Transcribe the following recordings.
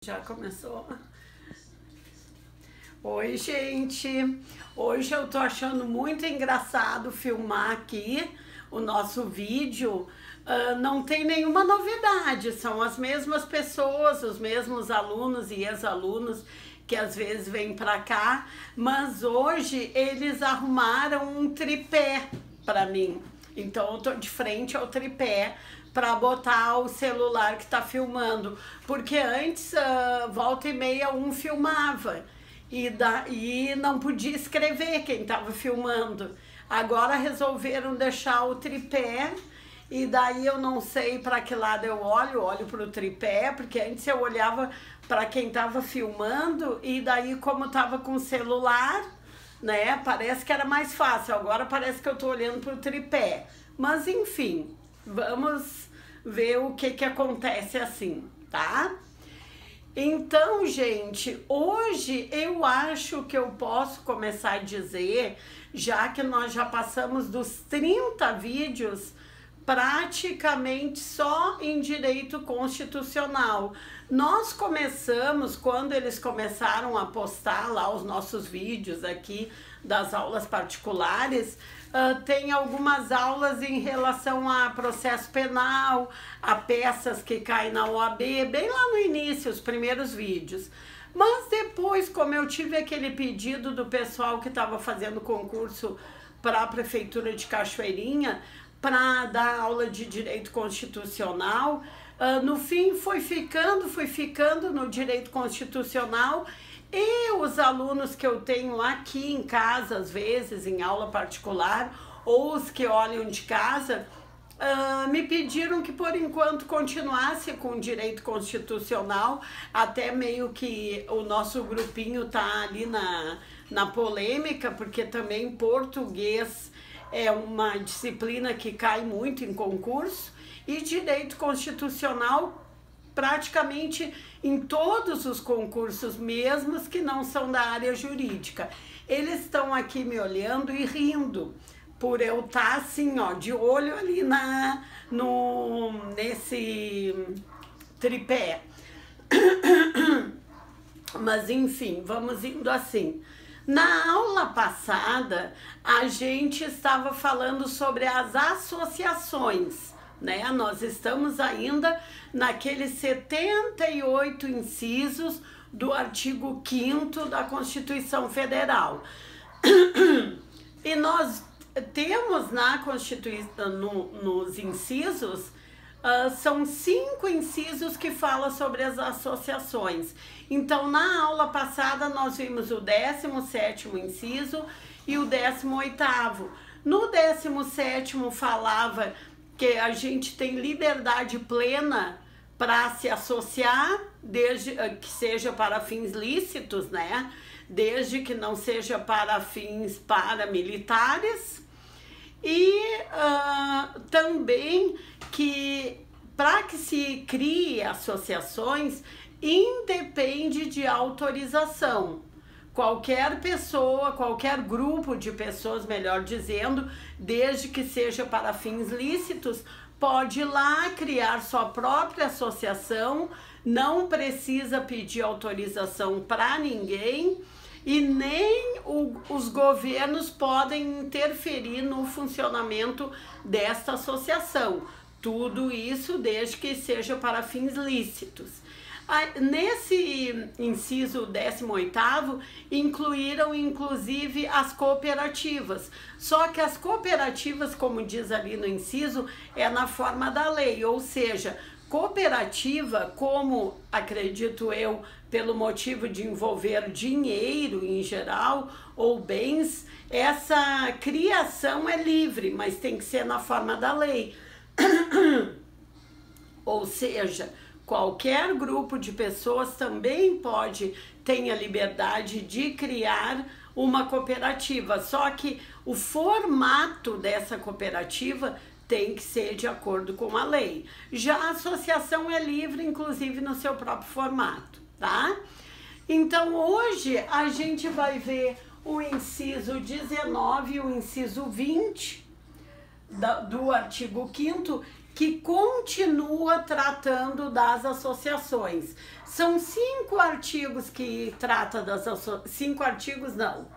Já começou? Oi, gente! Hoje eu tô achando muito engraçado filmar aqui o nosso vídeo. Não tem nenhuma novidade, são as mesmas pessoas, os mesmos alunos e ex-alunos que às vezes vêm para cá, mas hoje eles arrumaram um tripé para mim. Então eu tô de frente ao tripé para botar o celular que tá filmando, porque antes volta e meia um filmava e não podia escrever quem estava filmando. Agora resolveram deixar o tripé e daí eu não sei para que lado eu olho para o tripé, porque antes eu olhava para quem estava filmando e daí como estava com o celular, né, parece que era mais fácil. Agora parece que eu tô olhando para o tripé, mas enfim, vamos ver o que acontece assim, tá? Então, gente, hoje eu acho que eu posso começar a dizer, já que nós já passamos dos 30 vídeos, praticamente só em direito constitucional. Nós começamos, quando eles começaram a postar lá os nossos vídeos aqui das aulas particulares, tem algumas aulas em relação a processo penal, a peças que caem na OAB, bem lá no início, os primeiros vídeos. Mas depois, como eu tive aquele pedido do pessoal que estava fazendo concurso para a Prefeitura de Cachoeirinha, para dar aula de direito constitucional, no fim fui ficando no direito constitucional. E os alunos que eu tenho aqui em casa, às vezes, em aula particular, ou os que olham de casa, me pediram que, por enquanto, continuasse com direito constitucional, até meio que o nosso grupinho tá ali na polêmica, porque também português é uma disciplina que cai muito em concurso, e direito constitucional praticamente em todos os concursos, mesmo os que não são da área jurídica. Eles estão aqui me olhando e rindo, por eu estar assim, ó, de olho ali nesse tripé. Mas enfim, vamos indo assim. Na aula passada, a gente estava falando sobre as associações, né? Nós estamos ainda naqueles 78 incisos do artigo 5º da Constituição Federal. E nós temos na Constituição, nos incisos, são 5 incisos que falam sobre as associações. Então, na aula passada, nós vimos o 17º inciso e o 18º. No 17º falava que a gente tem liberdade plena para se associar, desde que seja para fins lícitos, né? Desde que não seja para fins paramilitares. E também que para que se crie associações independe de autorização. Qualquer pessoa, qualquer grupo de pessoas, melhor dizendo, desde que seja para fins lícitos, pode ir lá criar sua própria associação, não precisa pedir autorização para ninguém e nem os governos podem interferir no funcionamento desta associação. Tudo isso desde que seja para fins lícitos. Nesse inciso 18º, incluíram inclusive as cooperativas. Só que as cooperativas, como diz ali no inciso, é na forma da lei, ou seja, cooperativa, como acredito eu, pelo motivo de envolver dinheiro em geral ou bens, essa criação é livre, mas tem que ser na forma da lei. Ou seja, qualquer grupo de pessoas também tem a liberdade de criar uma cooperativa, só que o formato dessa cooperativa tem que ser de acordo com a lei. Já a associação é livre, inclusive no seu próprio formato, tá? Então hoje a gente vai ver o inciso 19 e o inciso 20 do artigo 5º, que continua tratando das associações. São 5 artigos que trata das associações, 5 artigos não,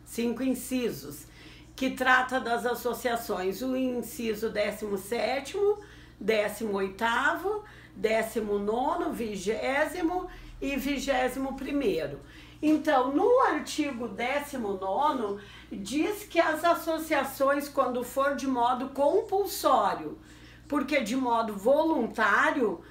5 incisos, que trata das associações. O inciso 17º, 18º, 19º, 20º e 21º. Então, no artigo 19º, diz que as associações, quando for de modo compulsório, porque de modo voluntário,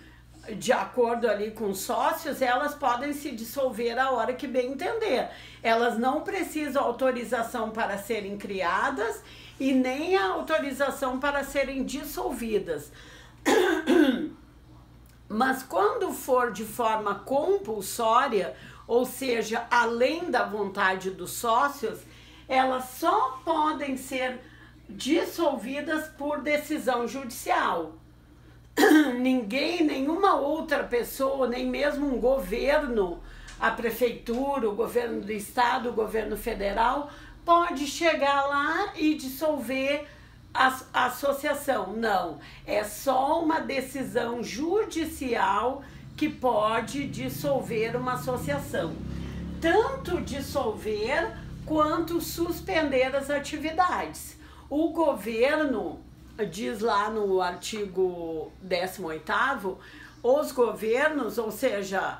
de acordo ali com os sócios, elas podem se dissolver a hora que bem entender. Elas não precisam autorização para serem criadas e nem a autorização para serem dissolvidas. Mas quando for de forma compulsória, ou seja, além da vontade dos sócios, elas só podem ser dissolvidas por decisão judicial. Ninguém, nenhuma outra pessoa, nem mesmo um governo, a prefeitura, o governo do estado, o governo federal, pode chegar lá e dissolver a associação. Não, é só uma decisão judicial que pode dissolver uma associação. Tanto dissolver quanto suspender as atividades. O governo, diz lá no artigo 18º, os governos, ou seja,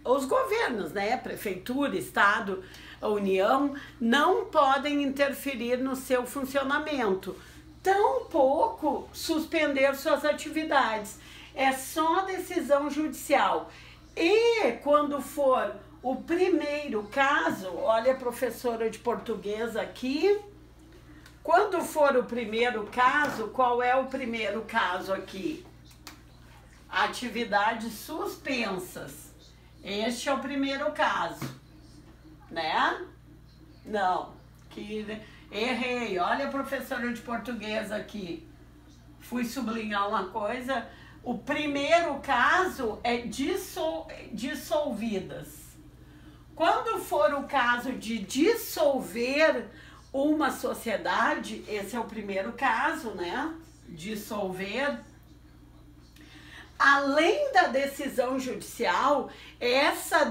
os governos, né, prefeitura, estado, a União, não podem interferir no seu funcionamento, tampouco suspender suas atividades. É só decisão judicial. E quando for o primeiro caso, olha a professora de português aqui, quando for o primeiro caso, qual é o primeiro caso aqui? Atividades suspensas. Este é o primeiro caso, né? Não, que errei. Olha a professora de português aqui. Fui sublinhar uma coisa. O primeiro caso é dissolvidas. Quando for o caso de dissolver uma sociedade, esse é o primeiro caso, né? Dissolver. Além da decisão judicial, essa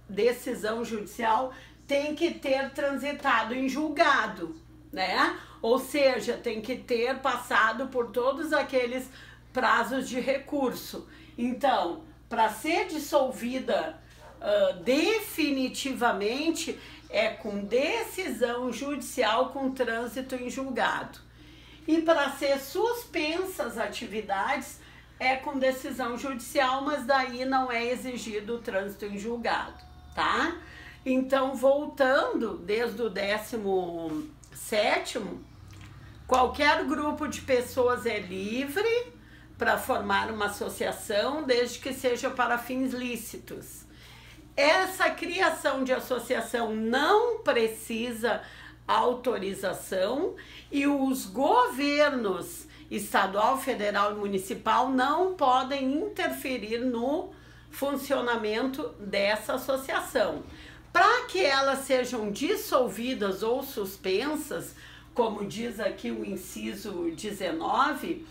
decisão judicial tem que ter transitado em julgado, né? Ou seja, tem que ter passado por todos aqueles prazos de recurso. Então, para ser dissolvida definitivamente, é com decisão judicial com trânsito em julgado. E para ser suspensas as atividades, é com decisão judicial, mas daí não é exigido o trânsito em julgado, tá? Então, voltando desde o 17º, qualquer grupo de pessoas é livre para formar uma associação, desde que seja para fins lícitos. Essa criação de associação não precisa autorização e os governos estadual, federal e municipal não podem interferir no funcionamento dessa associação. Para que elas sejam dissolvidas ou suspensas, como diz aqui o inciso 19,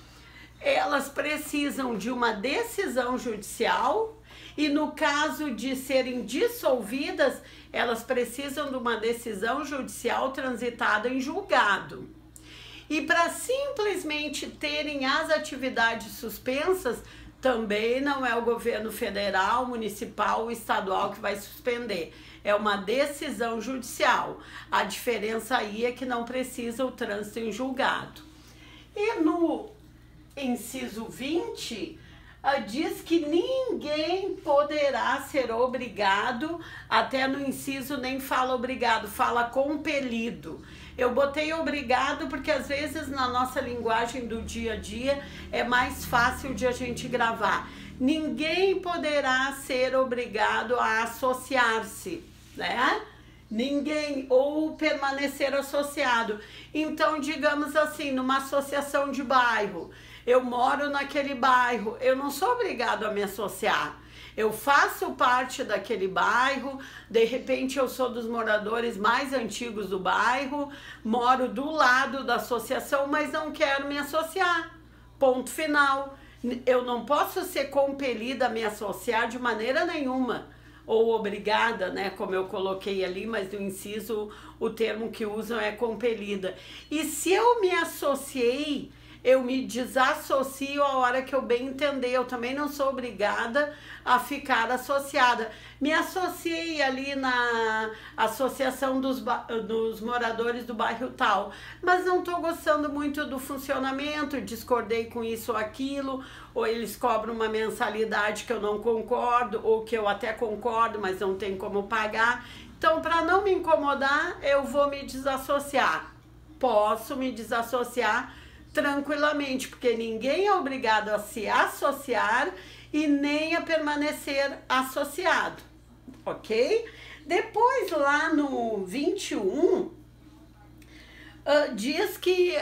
elas precisam de uma decisão judicial e no caso de serem dissolvidas, elas precisam de uma decisão judicial transitada em julgado. E para simplesmente terem as atividades suspensas, também não é o governo federal, municipal ou estadual que vai suspender. É uma decisão judicial. A diferença aí é que não precisa o trânsito em julgado. E no inciso 20, diz que ninguém poderá ser obrigado, até no inciso nem fala obrigado, fala compelido. Eu botei obrigado porque às vezes na nossa linguagem do dia a dia é mais fácil de a gente gravar. Ninguém poderá ser obrigado a associar-se, né? Ninguém, ou permanecer associado. Então, digamos assim, numa associação de bairro, eu moro naquele bairro, eu não sou obrigado a me associar. Eu faço parte daquele bairro, de repente eu sou dos moradores mais antigos do bairro, moro do lado da associação, mas não quero me associar. Ponto final. Eu não posso ser compelida a me associar de maneira nenhuma, ou obrigada, né, como eu coloquei ali, mas no inciso o termo que usam é compelida. E se eu me associei, eu me desassocio a hora que eu bem entender. Eu também não sou obrigada a ficar associada. Me associei ali na associação dos moradores do bairro tal, mas não estou gostando muito do funcionamento, discordei com isso ou aquilo, ou eles cobram uma mensalidade que eu não concordo, ou que eu até concordo, mas não tem como pagar. Então, para não me incomodar, eu vou me desassociar. Posso me desassociar tranquilamente, porque ninguém é obrigado a se associar e nem a permanecer associado, ok? Depois, lá no 21, diz que,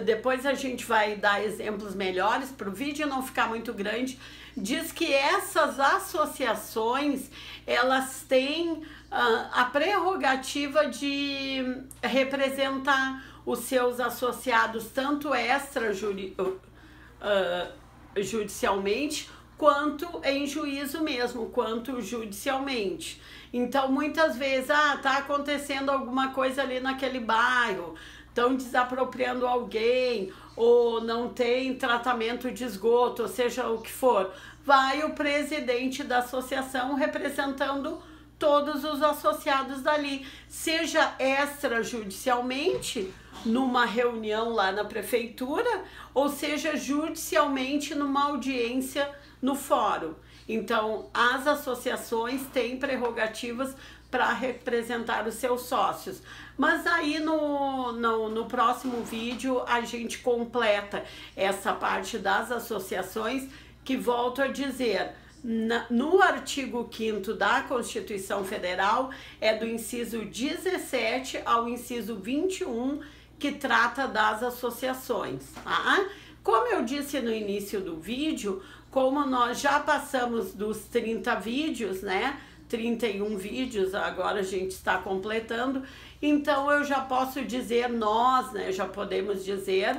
depois a gente vai dar exemplos melhores para o vídeo não ficar muito grande, diz que essas associações, elas têm a prerrogativa de representar os seus associados tanto judicialmente quanto em juízo mesmo, quanto judicialmente. Então, muitas vezes, tá acontecendo alguma coisa ali naquele bairro, estão desapropriando alguém, ou não tem tratamento de esgoto, ou seja o que for, vai o presidente da associação representando todos os associados dali, seja extrajudicialmente, numa reunião lá na prefeitura, ou seja judicialmente numa audiência no fórum. Então, as associações têm prerrogativas para representar os seus sócios. Mas aí no próximo vídeo a gente completa essa parte das associações, que volto a dizer, no artigo 5º da Constituição Federal, é do inciso 17 ao inciso 21, que trata das associações, tá? Como eu disse no início do vídeo, como nós já passamos dos 30 vídeos, né? 31 vídeos, agora a gente está completando, então eu já posso dizer nós, né? Já podemos dizer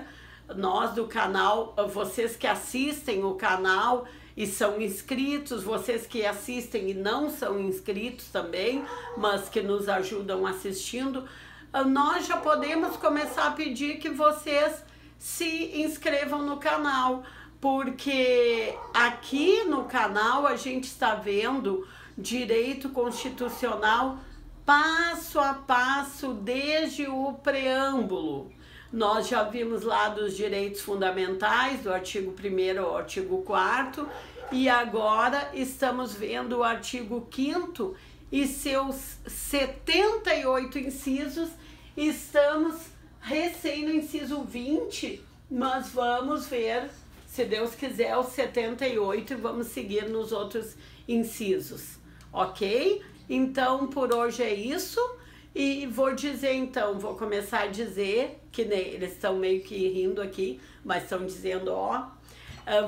nós do canal, vocês que assistem o canal e são inscritos, vocês que assistem e não são inscritos também, mas que nos ajudam assistindo, nós já podemos começar a pedir que vocês se inscrevam no canal, porque aqui no canal a gente está vendo direito constitucional passo a passo desde o preâmbulo. Nós já vimos lá dos direitos fundamentais, do artigo 1º ao artigo 4º, e agora estamos vendo o artigo 5º e seus 78 incisos. Estamos recém no inciso 20, mas vamos ver, se Deus quiser, os 78 e vamos seguir nos outros incisos, ok? Então, por hoje é isso. E vou dizer então, vou começar a dizer, que eles estão meio que rindo aqui, mas estão dizendo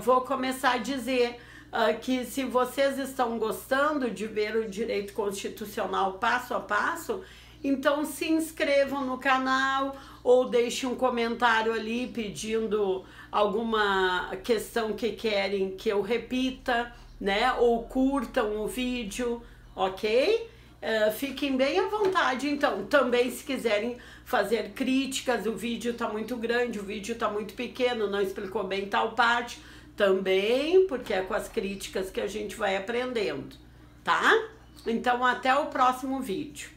vou começar a dizer que se vocês estão gostando de ver o direito constitucional passo a passo, então se inscrevam no canal ou deixem um comentário ali pedindo alguma questão que querem que eu repita, né? Ou curtam o vídeo, ok? Fiquem bem à vontade, então, também se quiserem fazer críticas, o vídeo tá muito grande, o vídeo tá muito pequeno, não explicou bem tal parte, também, porque é com as críticas que a gente vai aprendendo, tá? Então, até o próximo vídeo.